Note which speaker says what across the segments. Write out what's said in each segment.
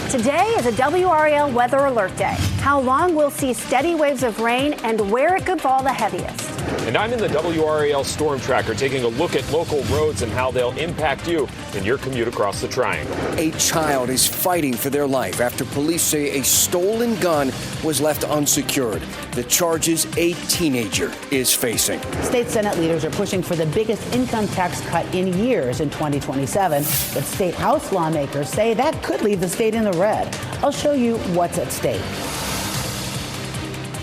Speaker 1: Today is a WRAL weather alert day. How long we'll see steady waves of rain and where it could fall the heaviest.
Speaker 2: And I'm in the WRAL Storm Tracker taking a look at local roads and how they'll impact you in your commute across the Triangle.
Speaker 3: A child is fighting for their life after police say a stolen gun was left unsecured. The charges a teenager is facing.
Speaker 4: State Senate leaders are pushing for the biggest income tax cut in years in 2027, but state House lawmakers say that could leave the state in the red. I'll show you what's at stake.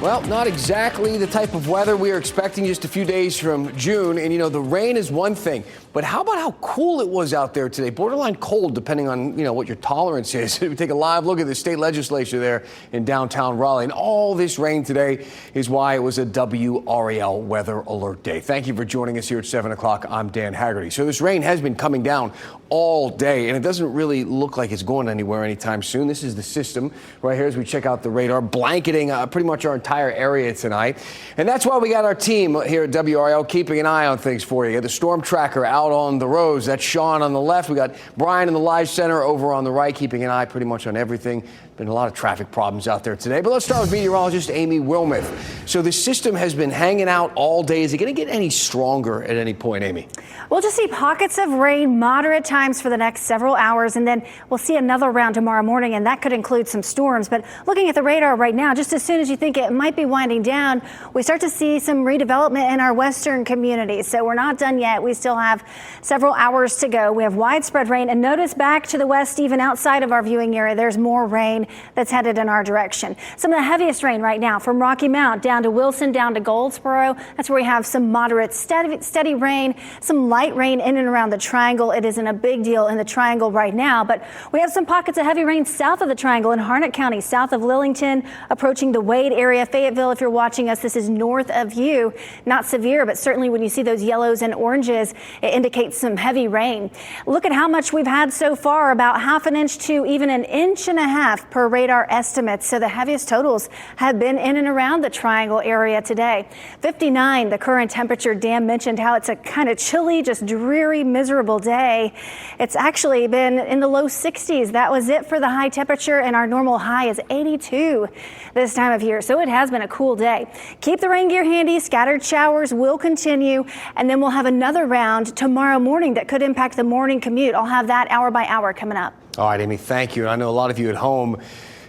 Speaker 3: Well, not exactly the type of weather we are expecting just a few days from June. And, the rain is one thing. But how about how cool it was out there today? Borderline cold, depending on, what your tolerance is. We take a live look at the state legislature there in downtown Raleigh. And all this rain today is why it was a WRAL weather alert day. Thank you for joining us here at 7 o'clock. I'm Dan Haggerty. So this rain has been coming down all day, and it doesn't really look like it's going anywhere anytime soon. This is the system right here as we check out the radar, blanketing pretty much our entire area tonight. And that's why we got our team here at WRAL keeping an eye on things for you. The Storm Tracker out on the roads. That's Sean on the left. We got Brian in the live center over on the right, keeping an eye pretty much on everything. Been a lot of traffic problems out there today. But let's start with meteorologist Amy Wilmoth. So the system has been hanging out all day. Is it going to get any stronger at any point, Amy?
Speaker 1: We'll just see pockets of rain, moderate times for the next several hours, and then we'll see another round tomorrow morning, and that could include some storms. But looking at the radar right now, just as soon as you think it might be winding down, we start to see some redevelopment in our western communities. So we're not done yet. We still have several hours to go. We have widespread rain, and notice back to the west, even outside of our viewing area, there's more rain that's headed in our direction. Some of the heaviest rain right now from Rocky Mount down to Wilson, down to Goldsboro. That's where we have some moderate steady rain, some light rain in and around the Triangle. It isn't a big deal in the Triangle right now, but we have some pockets of heavy rain south of the Triangle in Harnett County, south of Lillington, approaching the Wade area. Fayetteville, if you're watching us, this is north of you. Not severe, but certainly when you see those yellows and oranges, it indicates some heavy rain. Look at how much we've had so far, about half an inch to even an inch and a half per radar estimates. So the heaviest totals have been in and around the Triangle area today. 59, the current temperature. Dan mentioned how it's a kind of chilly, just dreary, miserable day. It's actually been in the low 60s. That was it for the high temperature, and our normal high is 82 this time of year. So it has been a cool day. Keep the rain gear handy. Scattered showers will continue, and then we'll have another round tomorrow morning that could impact the morning commute. I'll have that hour by hour coming up.
Speaker 3: All right, Amy, thank you. I know a lot of you at home,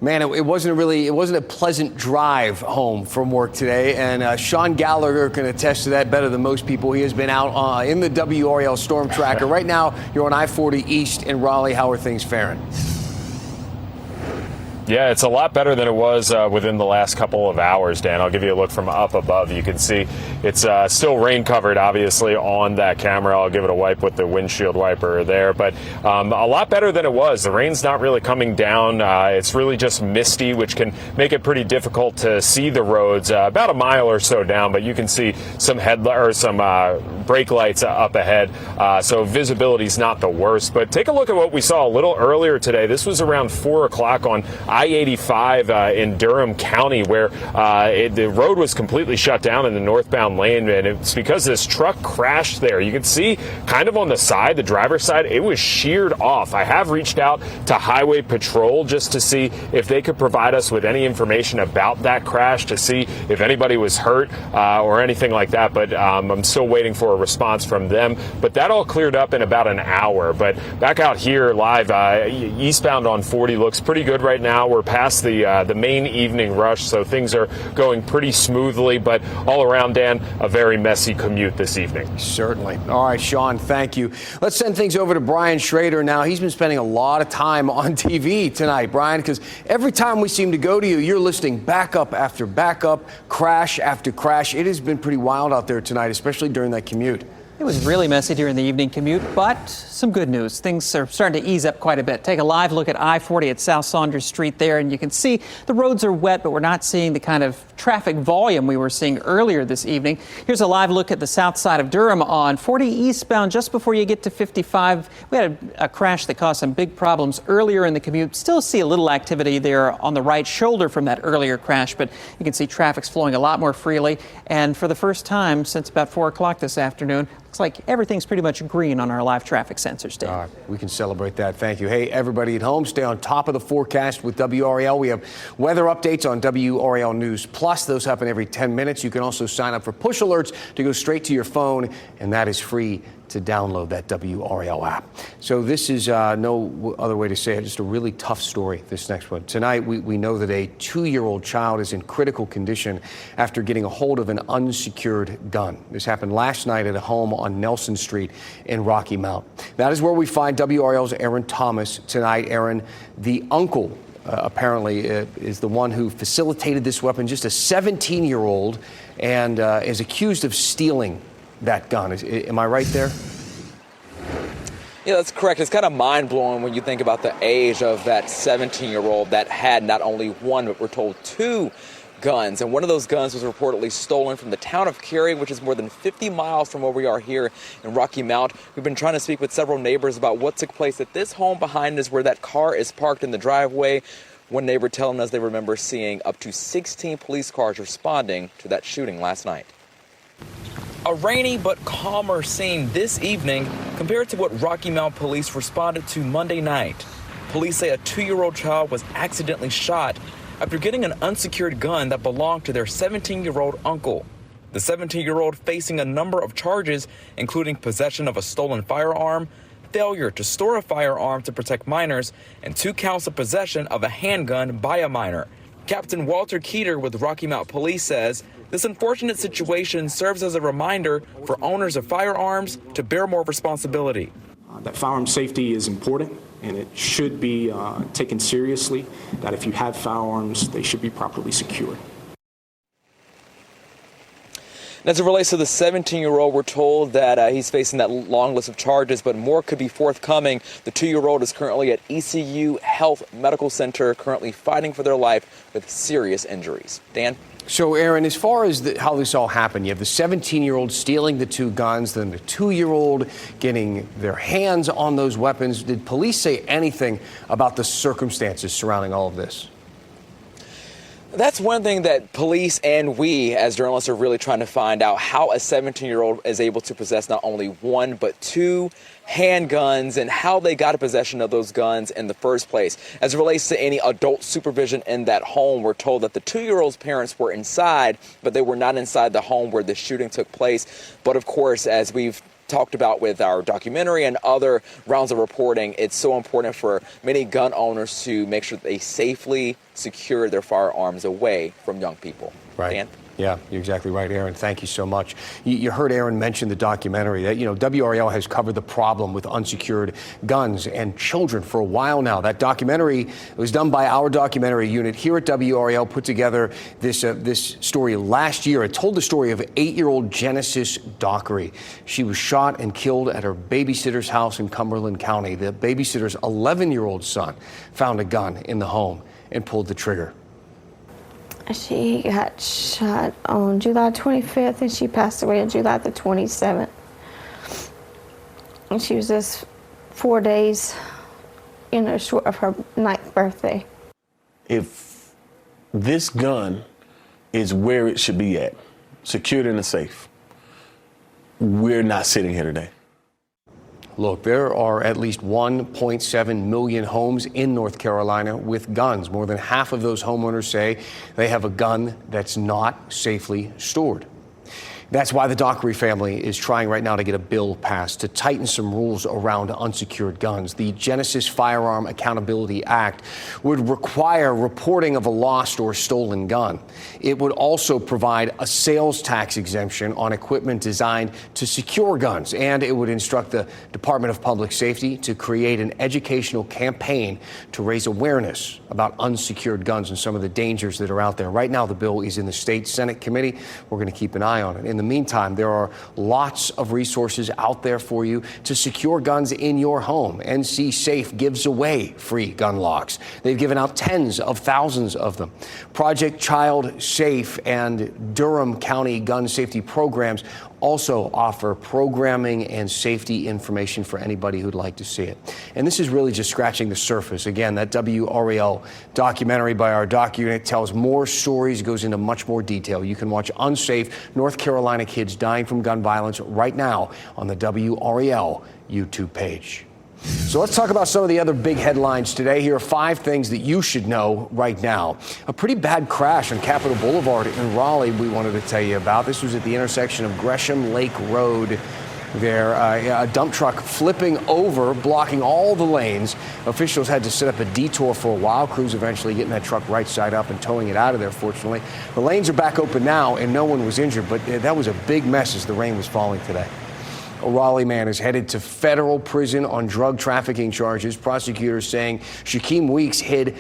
Speaker 3: man, it wasn't a pleasant drive home from work today. And Sean Gallagher can attest to that better than most people. He has been out in the WRAL Storm Tracker. Right now, you're on I-40 East in Raleigh. How are things faring?
Speaker 2: Yeah, it's a lot better than it was within the last couple of hours, Dan. I'll give you a look from up above. You can see it's still rain covered, obviously, on that camera. I'll give it a wipe with the windshield wiper there. But a lot better than it was. The rain's not really coming down. It's really just misty, which can make it pretty difficult to see the roads about a mile or so down. But you can see some brake lights up ahead. So visibility's not the worst. But take a look at what we saw a little earlier today. This was around 4 o'clock on I-85 in Durham County, where the road was completely shut down in the northbound lane, and it's because this truck crashed there. You can see kind of on the side, the driver's side, it was sheared off. I have reached out to Highway Patrol just to see if they could provide us with any information about that crash, to see if anybody was hurt or anything like that, but I'm still waiting for a response from them. But that all cleared up in about an hour. But back out here live, eastbound on 40 looks pretty good right now. We're past the main evening rush, so things are going pretty smoothly. But all around, Dan, a very messy commute this evening.
Speaker 3: Certainly. All right, Sean, thank you. Let's send things over to Brian Schrader now. He's been spending a lot of time on TV tonight, Brian, because every time we seem to go to you, you're listing backup after backup, crash after crash. It has been pretty wild out there tonight, especially during that commute.
Speaker 5: It was really messy during the evening commute, but some good news. Things are starting to ease up quite a bit. Take a live look at I-40 at South Saunders Street there, and you can see the roads are wet, but we're not seeing the kind of traffic volume we were seeing earlier this evening. Here's a live look at the south side of Durham on 40 eastbound just before you get to 55. We had a crash that caused some big problems earlier in the commute. Still see a little activity there on the right shoulder from that earlier crash, but you can see traffic's flowing a lot more freely. And for the first time since about 4 o'clock this afternoon, Looks like everything's pretty much green on our live traffic sensors, Dan.
Speaker 3: All right, we can celebrate that. Thank you. Hey, everybody at home, stay on top of the forecast with WRAL. We have weather updates on WRAL News Plus. Those happen every 10 minutes. You can also sign up for push alerts to go straight to your phone, and that is free to download that WRAL app. So this is no other way to say it, just a really tough story, this next one. Tonight, we know that a 2-year-old child is in critical condition after getting a hold of an unsecured gun. This happened last night at a home on Nelson Street in Rocky Mount. That is where we find WRAL's Aaron Thomas tonight. Aaron, the uncle apparently is the one who facilitated this weapon, just a 17-year-old, and is accused of stealing that gun. Am I right there?
Speaker 6: Yeah, that's correct. It's kind of mind-blowing when you think about the age of that 17-year-old that had not only one, but we're told 2 guns. And one of those guns was reportedly stolen from the town of Cary, which is more than 50 miles from where we are here in Rocky Mount. We've been trying to speak with several neighbors about what took place at this home behind us where that car is parked in the driveway. One neighbor telling us they remember seeing up to 16 police cars responding to that shooting last night. A rainy but calmer scene this evening compared to what Rocky Mount police responded to Monday night. Police say a 2-year-old child was accidentally shot after getting an unsecured gun that belonged to their 17-year-old uncle. The 17-year-old facing a number of charges, including possession of a stolen firearm, failure to store a firearm to protect minors, and 2 counts of possession of a handgun by a minor. Captain Walter Keeter with Rocky Mount Police says this unfortunate situation serves as a reminder for owners of firearms to bear more responsibility.
Speaker 7: That firearm safety is important, and it should be taken seriously, that if you have firearms, they should be properly secured.
Speaker 6: As it relates to the 17-year-old, we're told that he's facing that long list of charges, but more could be forthcoming. The 2-year-old is currently at ECU Health Medical Center, currently fighting for their life with serious injuries. Dan?
Speaker 3: So, Aaron, as far as how this all happened, you have the 17-year-old stealing the 2 guns, then the 2-year-old getting their hands on those weapons. Did police say anything about the circumstances surrounding all of this?
Speaker 6: That's one thing that police and we as journalists are really trying to find out, how a 17-year-old is able to possess not only 1 but 2 handguns and how they got a possession of those guns in the first place. As it relates to any adult supervision in that home, we're told that the 2-year-old's parents were inside, but they were not inside the home where the shooting took place. But of course, as we've talked about with our documentary and other rounds of reporting, it's so important for many gun owners to make sure that they safely secure their firearms away from young people.
Speaker 3: Right.
Speaker 6: Dan?
Speaker 3: Yeah, you're exactly right, Aaron. Thank you so much. You heard Aaron mention the documentary. That, WRAL has covered the problem with unsecured guns and children for a while now. That documentary was done by our documentary unit here at WRAL, put together this story last year. It told the story of 8-year-old Genesis Dockery. She was shot and killed at her babysitter's house in Cumberland County. The babysitter's 11-year-old son found a gun in the home and pulled the trigger.
Speaker 8: She got shot on July 25th, and she passed away on July the 27th. And she was just 4 days, short of her 9th birthday.
Speaker 9: If this gun is where it should be at, secured in a safe, we're not sitting here today.
Speaker 3: Look, there are at least 1.7 million homes in North Carolina with guns. More than half of those homeowners say they have a gun that's not safely stored. That's why the Dockery family is trying right now to get a bill passed to tighten some rules around unsecured guns. The Genesis Firearm Accountability Act would require reporting of a lost or stolen gun. It would also provide a sales tax exemption on equipment designed to secure guns, and it would instruct the Department of Public Safety to create an educational campaign to raise awareness about unsecured guns and some of the dangers that are out there. Right now, the bill is in the state Senate committee. We're going to keep an eye on it. In the meantime, there are lots of resources out there for you to secure guns in your home. NC Safe gives away free gun locks. They've given out tens of thousands of them. Project Child Safe and Durham County gun safety programs also offer programming and safety information for anybody who'd like to see it. And this is really just scratching the surface. Again, that WRAL documentary by our doc unit tells more stories, goes into much more detail. You can watch unsafe North Carolina kids dying from gun violence right now on the WRAL YouTube page. So let's talk about some of the other big headlines today. Here are 5 things that you should know right now. A pretty bad crash on Capitol Boulevard in Raleigh we wanted to tell you about. This was at the intersection of Gresham Lake Road there. A dump truck flipping over, blocking all the lanes. Officials had to set up a detour for a while. Crews eventually getting that truck right side up and towing it out of there, fortunately. The lanes are back open now and no one was injured, but that was a big mess as the rain was falling today. A Raleigh man is headed to federal prison on drug trafficking charges. Prosecutors saying Shaquem Weeks hid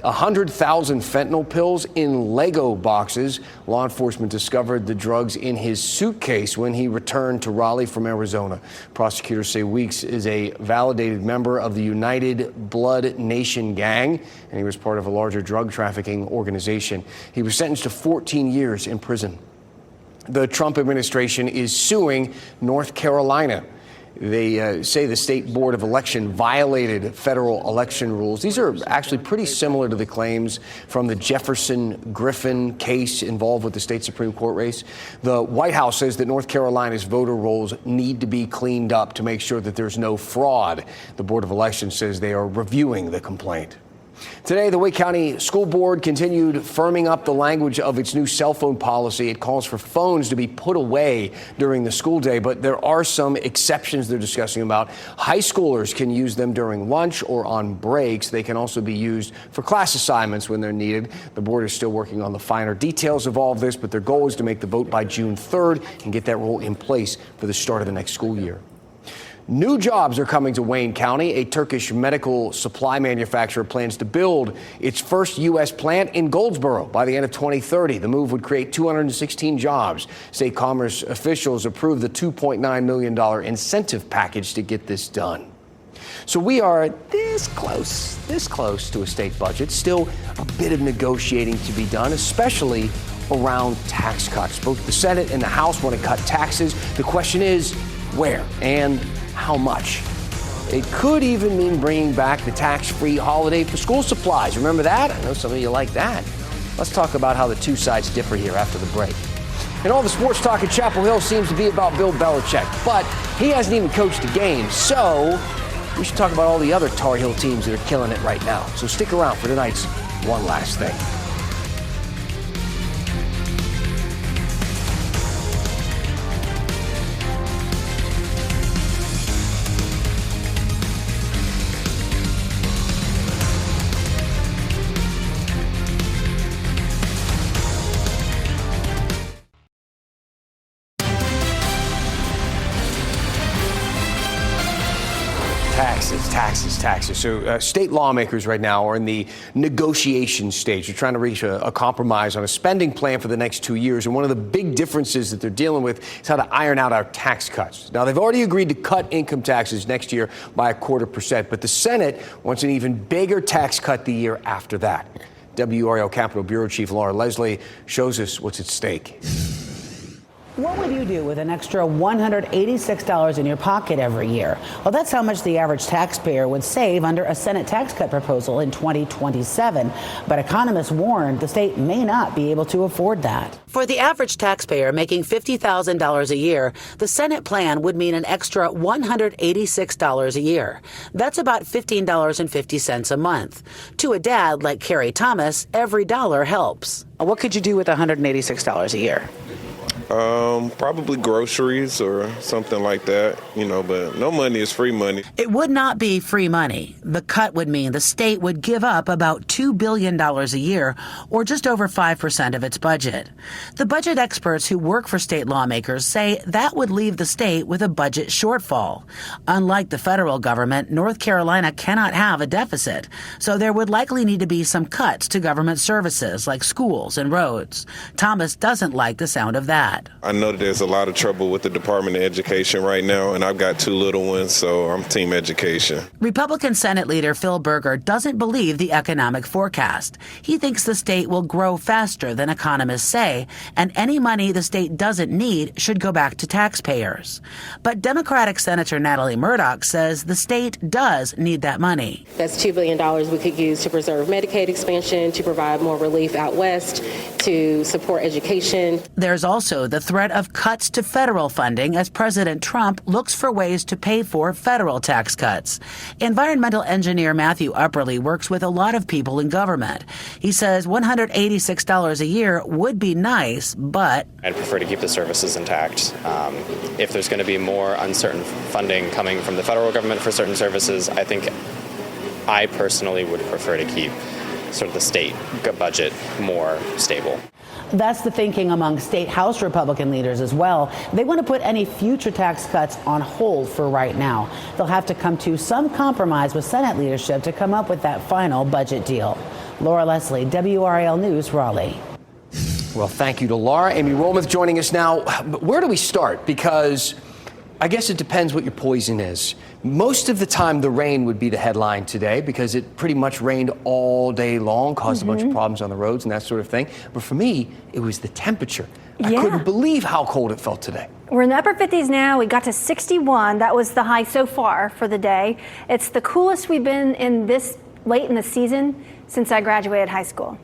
Speaker 3: 100,000 fentanyl pills in Lego boxes. Law enforcement discovered the drugs in his suitcase when he returned to Raleigh from Arizona. Prosecutors say Weeks is a validated member of the United Blood Nation gang, and he was part of a larger drug trafficking organization. He was sentenced to 14 years in prison. The Trump administration is suing North Carolina. They say the state board of election violated federal election rules. These are actually pretty similar to the claims from the Jefferson Griffin case involved with the state Supreme Court race. The White House says that North Carolina's voter rolls need to be cleaned up to make sure that there's no fraud. The Board of Elections says they are reviewing the complaint. Today, the Wake County School Board continued firming up the language of its new cell phone policy. It calls for phones to be put away during the school day, but there are some exceptions they're discussing about. High schoolers can use them during lunch or on breaks. They can also be used for class assignments when they're needed. The board is still working on the finer details of all of this, but their goal is to make the vote by June 3rd and get that rule in place for the start of the next school year. New jobs are coming to Wayne County. A Turkish medical supply manufacturer plans to build its first U.S. plant in Goldsboro by the end of 2030. The move would create 216 jobs. State commerce officials approved the $2.9 million incentive package to get this done. So we are this close to a state budget. Still a bit of negotiating to be done, especially around tax cuts. Both the Senate and the House want to cut taxes. The question is, where and how much? It could even mean bringing back the tax-free holiday for school supplies. Remember that? I know some of you like that. Let's talk about how the two sides differ here after the break. And all the sports talk at Chapel Hill seems to be about Bill Belichick, but he hasn't even coached a game, so we should talk about all the other Tar Heel teams that are killing it right now. So stick around for tonight's One Last Thing. Taxes. So state lawmakers right now are in the negotiation stage. They're trying to reach a compromise on a spending plan for the next 2 years. And one of the big differences that they're dealing with is how to iron out our tax cuts. Now, they've already agreed to cut income taxes next year by 0.25%, but the Senate wants an even bigger tax cut the year after that. WRAL Capitol Bureau Chief Laura Leslie shows us what's at stake.
Speaker 4: What would you do with an extra $186 in your pocket every year? Well, that's how much the average taxpayer would save under a Senate tax cut proposal in 2027. But economists warned the state may not be able to afford that. For the average taxpayer making $50,000 a year, the Senate plan would mean an extra $186 a year. That's about $15.50 a month. To a dad like Carrie Thomas, every dollar helps. What could you do with $186 a year?
Speaker 10: Probably groceries or something like that, but no money is free money.
Speaker 4: It would not be free money. The cut would mean the state would give up about $2 billion a year, or just over 5% of its budget. The budget experts who work for state lawmakers say that would leave the state with a budget shortfall. Unlike the federal government, North Carolina cannot have a deficit, so there would likely need to be some cuts to government services like schools and roads. Thomas doesn't like the sound of that. that.
Speaker 10: I know that there's a lot of trouble with the Department of Education right now, and I've got 2 little ones, so I'm team education.
Speaker 4: Republican Senate Leader Phil Berger doesn't believe the economic forecast. He thinks the state will grow faster than economists say, and any money the state doesn't need should go back to taxpayers. But Democratic Senator Natalie Murdoch says the state does need that money.
Speaker 11: That's $2 billion we could use to preserve Medicaid expansion, to provide more relief out west, to support education.
Speaker 4: There's also the threat of cuts to federal funding as President Trump looks for ways to pay for federal tax cuts. Environmental engineer Matthew Upperly works with a lot of people in government. He says $186 a year would be nice, but
Speaker 12: I'd prefer to keep the services intact. If there's going to be more uncertain funding coming from the federal government for certain services, I think I personally would prefer to keep sort of the state budget more stable.
Speaker 4: that's the thinking among state House Republican leaders as well. They want to put any future tax cuts on hold for right now. They'll have to come to some compromise with Senate leadership to come up with that final budget deal. Laura Leslie, WRAL News, Raleigh.
Speaker 3: Well, thank you to Laura. Amy Rolmuth joining us now. But where do we start? Because I guess it depends what your poison is. Most of the time, the rain would be the headline today because it pretty much rained all day long, caused a bunch of problems on the roads and that sort of thing. But for me, it was the temperature. I couldn't believe how cold it felt today.
Speaker 1: We're in the upper 50s now. We got to 61. That was the high so far for the day. It's the coolest we've been in this late in the season since I graduated high school.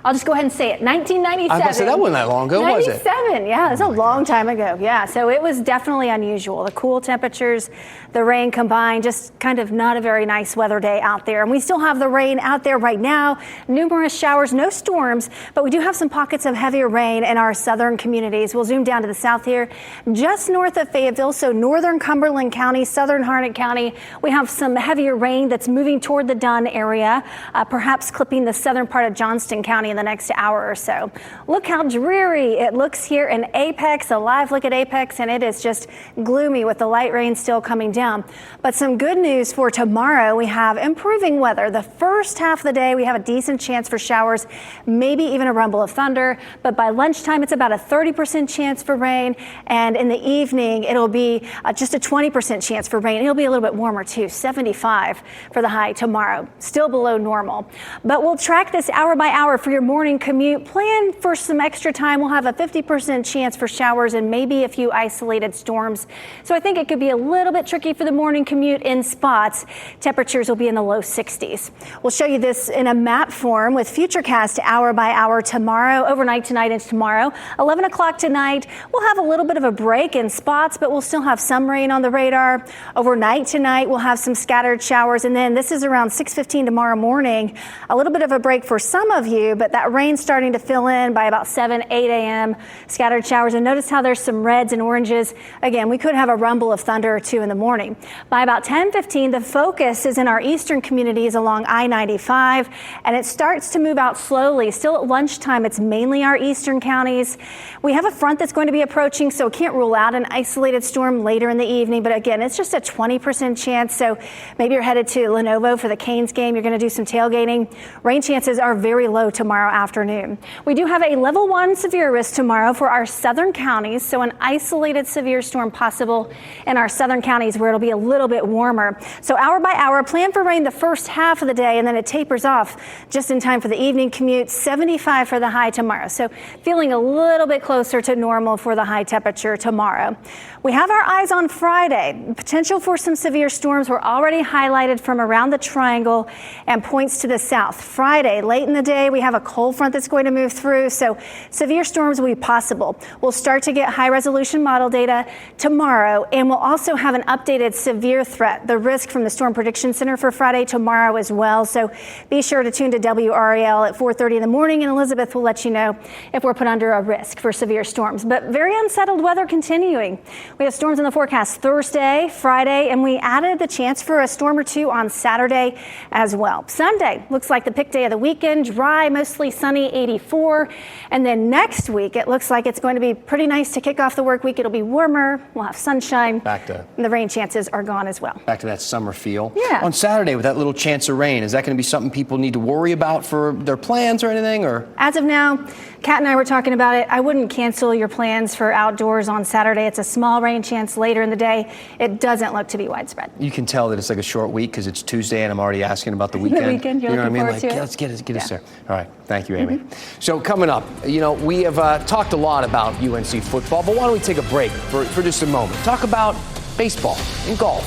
Speaker 1: I'll just go ahead and say it. 1997.
Speaker 3: I was going to say that wasn't that long ago, was it?
Speaker 1: 97, yeah, it's a long time ago. Yeah, so it was definitely unusual. The cool temperatures, the rain combined, just kind of not a very nice weather day out there. And we still have the rain out there right now. Numerous showers, no storms, but we do have some pockets of heavier rain in our southern communities. We'll zoom down to the south here, just north of Fayetteville, so northern Cumberland County, southern Harnett County. We have some heavier rain that's moving toward the Dunn area, perhaps clipping the southern part of Johnston County in the next hour or so. Look how dreary it looks here in Apex, a live look at Apex, and it is just gloomy with the light rain still coming down. But some good news for tomorrow. We have improving weather. The first half of the day, we have a decent chance for showers, maybe even a rumble of thunder. But by lunchtime, it's about a 30% chance for rain. And in the evening, it'll be just a 20% chance for rain. It'll be a little bit warmer too, 75 for the high tomorrow. Still below normal. But we'll track this hour by hour for your morning commute. Plan for some extra time. We'll have a 50% chance for showers and maybe a few isolated storms. So I think it could be a little bit tricky for the morning commute in spots. Temperatures will be in the low 60s. We'll show you this in a map form with Futurecast hour by hour tomorrow, overnight tonight and tomorrow. 11 o'clock tonight, we'll have a little bit of a break in spots, but we'll still have some rain on the radar. Overnight tonight, we'll have some scattered showers. And then this is around 6:15 tomorrow morning. A little bit of a break for some of you, but that rain starting to fill in by about 7, 8 a.m. Scattered showers. And notice how there's some reds and oranges. Again, we could have a rumble of thunder or two in the morning. By about 10:15, the focus is in our eastern communities along I-95, and it starts to move out slowly. Still at lunchtime, it's mainly our eastern counties. We have a front that's going to be approaching, so can't rule out an isolated storm later in the evening. But again, it's just a 20% chance. So maybe you're headed to Lenovo for the Canes game. You're going to do some tailgating. Rain chances are very low tomorrow afternoon. We do have a level 1 severe risk tomorrow for our southern counties, so an isolated severe storm possible in our southern counties where it'll be a little bit warmer. So hour by hour, plan for rain the first half of the day, and then it tapers off just in time for the evening commute. 75 for the high tomorrow, so feeling a little bit closer to normal for the high temperature tomorrow. We have our eyes on Friday. Potential for some severe storms were already highlighted from around the triangle and points to the south. Friday, late in the day, we have a cold front that's going to move through, so severe storms will be possible. We'll start to get high resolution model data tomorrow, and we'll also have an updated severe threat, the risk from the Storm Prediction Center for Friday tomorrow as well. So be sure to tune to WRAL at 4:30 in the morning, and Elizabeth will let you know if we're put under a risk for severe storms. But very unsettled weather continuing. We have storms in the forecast Thursday, Friday, and we added the chance for a storm or two on Saturday as well. Sunday looks like the pick day of the weekend, dry, mostly mostly sunny, 84. And then next week, it looks like it's going to be pretty nice to kick off the work week. It'll be warmer. We'll have sunshine. And the rain chances are gone as well.
Speaker 3: Back to that summer feel.
Speaker 1: Yeah.
Speaker 3: On Saturday, with that little chance of rain, is that going to be something people need to worry about for their plans or anything? Or
Speaker 1: as of now, Kat and I were talking about it. I wouldn't cancel your plans for outdoors on Saturday. It's a small rain chance later in the day. It doesn't look to be widespread.
Speaker 3: You can tell that it's like a short week because it's Tuesday and I'm already asking about the weekend.
Speaker 1: The weekend, you're
Speaker 3: you know what I
Speaker 1: looking
Speaker 3: mean?
Speaker 1: forward
Speaker 3: Like,
Speaker 1: to it.
Speaker 3: let's get us there. All right. Thank you, Amy. So coming up, we have talked a lot about UNC football, but why don't we take a break for just a moment? Talk about baseball and golf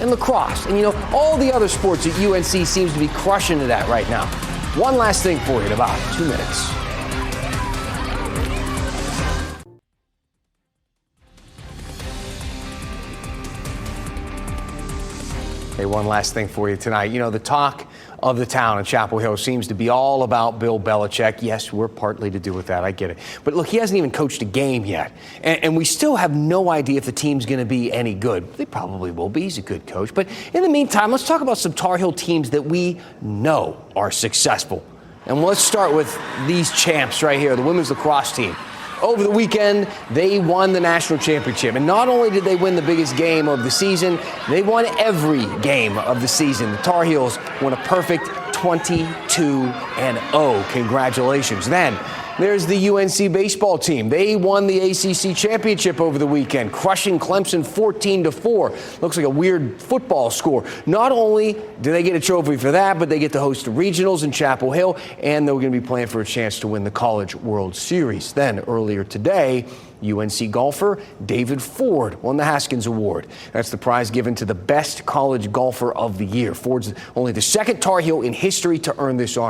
Speaker 3: and lacrosse and, all the other sports that UNC seems to be crushing it at right now. One last thing for you in about 2 minutes. Hey, one last thing for you tonight. The talk of the town in Chapel Hill seems to be all about Bill Belichick. Yes, we're partly to do with that. I get it. But look, he hasn't even coached a game yet. And we still have no idea if the team's going to be any good. They probably will be. He's a good coach. But in the meantime, let's talk about some Tar Heel teams that we know are successful. And let's start with these champs right here, the women's lacrosse team. Over the weekend, they won the national championship. And not only did they win the biggest game of the season, they won every game of the season. The Tar Heels won a perfect 22-0. Congratulations. Then there's the UNC baseball team. They won the ACC championship over the weekend, crushing Clemson 14-4. Looks like a weird football score. Not only do they get a trophy for that, but they get to host the regionals in Chapel Hill, and they're going to be playing for a chance to win the College World Series. Then earlier today, UNC golfer David Ford won the Haskins Award. That's the prize given to the best college golfer of the year. Ford's only the second Tar Heel in history to earn this honor.